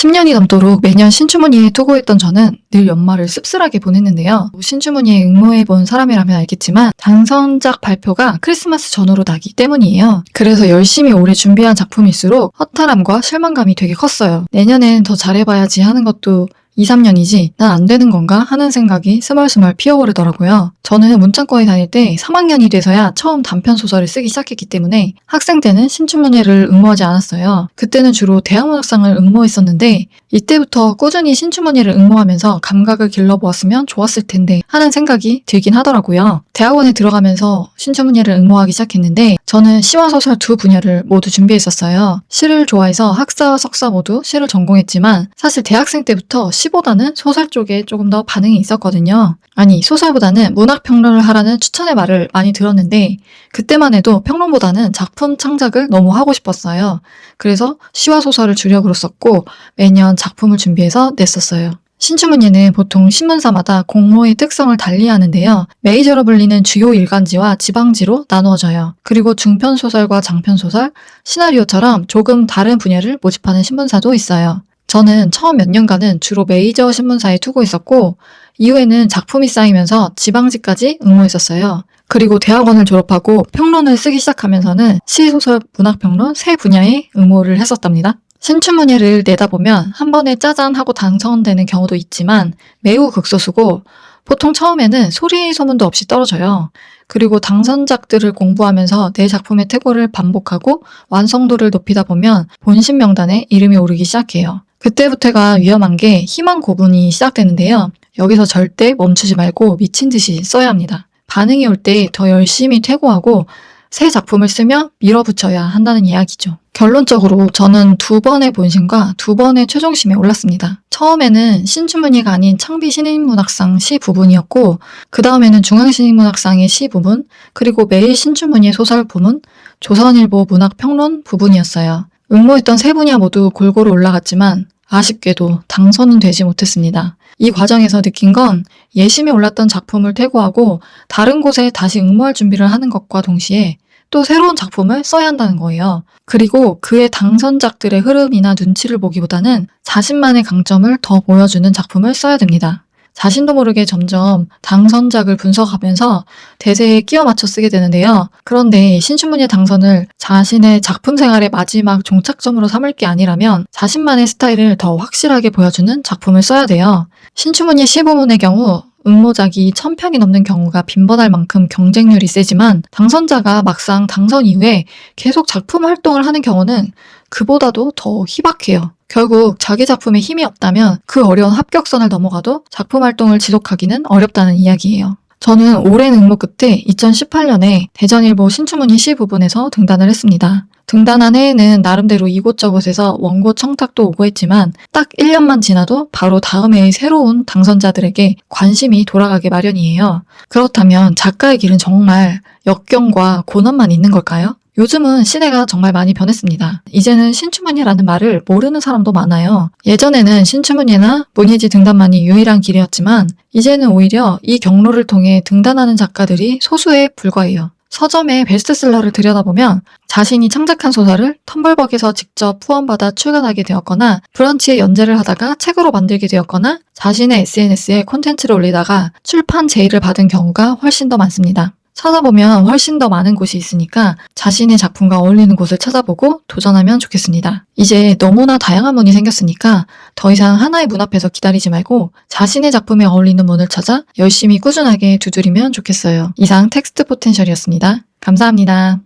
10년이 넘도록 매년 신주문예에 투고했던 저는 늘 연말을 씁쓸하게 보냈는데요. 신주문예에 응모해본 사람이라면 알겠지만 당선작 발표가 크리스마스 전후로 나기 때문이에요. 그래서 열심히 오래 준비한 작품일수록 허탈함과 실망감이 되게 컸어요. 내년엔 더 잘해봐야지 하는 것도 2, 3년이지 난 안 되는 건가 하는 생각이 스멀스멀 피어오르더라고요. 저는 문창과에 다닐 때 3학년이 돼서야 처음 단편소설을 쓰기 시작했기 때문에 학생 때는 신춘문예를 응모하지 않았어요. 그때는 주로 대학문학상을 응모했었는데 이때부터 꾸준히 신춘문예를 응모하면서 감각을 길러보았으면 좋았을 텐데 하는 생각이 들긴 하더라고요. 대학원에 들어가면서 신춘문예를 응모하기 시작했는데 저는 시와 소설 두 분야를 모두 준비했었어요. 시를 좋아해서 학사, 석사 모두 시를 전공했지만 사실 대학생 때부터 시보다는 소설 쪽에 조금 더 반응이 있었거든요. 아니, 소설보다는 문학평론을 하라는 추천의 말을 많이 들었는데 그때만 해도 평론보다는 작품 창작을 너무 하고 싶었어요. 그래서 시와 소설을 주력으로 썼고 매년 작품을 준비해서 냈었어요. 신춘문예는 보통 신문사마다 공모의 특성을 달리하는데요. 메이저로 불리는 주요 일간지와 지방지로 나누어져요. 그리고 중편소설과 장편소설, 시나리오처럼 조금 다른 분야를 모집하는 신문사도 있어요. 저는 처음 몇 년간은 주로 메이저 신문사에 투고했었고 이후에는 작품이 쌓이면서 지방지까지 응모했었어요. 그리고 대학원을 졸업하고 평론을 쓰기 시작하면서는 시, 소설, 문학평론 세 분야에 응모를 했었답니다. 신춘문예를 내다 보면 한 번에 짜잔 하고 당선되는 경우도 있지만 매우 극소수고 보통 처음에는 소리 소문도 없이 떨어져요. 그리고 당선작들을 공부하면서 내 작품의 퇴고를 반복하고 완성도를 높이다 보면 본심 명단에 이름이 오르기 시작해요. 그때부터가 위험한 게 희망 고분이 시작되는데요. 여기서 절대 멈추지 말고 미친 듯이 써야 합니다. 반응이 올 때 더 열심히 퇴고하고 새 작품을 쓰며 밀어붙여야 한다는 이야기죠. 결론적으로 저는 2번의 본심과 2번의 최종심에 올랐습니다. 처음에는 신춘문예가 아닌 창비신인문학상 시 부분이었고 그 다음에는 중앙신인문학상의 시 부분, 그리고 매일 신춘문예 소설 부분, 조선일보 문학평론 부분이었어요. 응모했던 세 분야 모두 골고루 올라갔지만 아쉽게도 당선은 되지 못했습니다. 이 과정에서 느낀 건 예심에 올랐던 작품을 퇴고하고 다른 곳에 다시 응모할 준비를 하는 것과 동시에 또 새로운 작품을 써야 한다는 거예요. 그리고 그의 당선작들의 흐름이나 눈치를 보기보다는 자신만의 강점을 더 보여주는 작품을 써야 됩니다. 자신도 모르게 점점 당선작을 분석하면서 대세에 끼워 맞춰 쓰게 되는데요. 그런데 신춘문예 당선을 자신의 작품 생활의 마지막 종착점으로 삼을 게 아니라면 자신만의 스타일을 더 확실하게 보여주는 작품을 써야 돼요. 신춘문예 시부문의 경우 응모작이 1000편이 넘는 경우가 빈번할 만큼 경쟁률이 세지만 당선자가 막상 당선 이후에 계속 작품 활동을 하는 경우는 그보다도 더 희박해요. 결국 자기 작품에 힘이 없다면 그 어려운 합격선을 넘어가도 작품 활동을 지속하기는 어렵다는 이야기예요. 저는 오랜 응모 끝에 2018년에 대전일보 신춘문예 시 부분에서 등단을 했습니다. 등단한 해에는 나름대로 이곳저곳에서 원고 청탁도 오고 했지만 딱 1년만 지나도 바로 다음 해의 새로운 당선자들에게 관심이 돌아가게 마련이에요. 그렇다면 작가의 길은 정말 역경과 고난만 있는 걸까요? 요즘은 시대가 정말 많이 변했습니다. 이제는 신춘문예라는 말을 모르는 사람도 많아요. 예전에는 신춘문예나 문예지 등단만이 유일한 길이었지만 이제는 오히려 이 경로를 통해 등단하는 작가들이 소수에 불과해요. 서점의 베스트셀러를 들여다보면 자신이 창작한 소설을 텀블벅에서 직접 후원받아 출간하게 되었거나 브런치에 연재를 하다가 책으로 만들게 되었거나 자신의 SNS에 콘텐츠를 올리다가 출판 제의를 받은 경우가 훨씬 더 많습니다. 찾아보면 훨씬 더 많은 곳이 있으니까 자신의 작품과 어울리는 곳을 찾아보고 도전하면 좋겠습니다. 이제 너무나 다양한 문이 생겼으니까 더 이상 하나의 문 앞에서 기다리지 말고 자신의 작품에 어울리는 문을 찾아 열심히 꾸준하게 두드리면 좋겠어요. 이상 텍스트 포텐셜이었습니다. 감사합니다.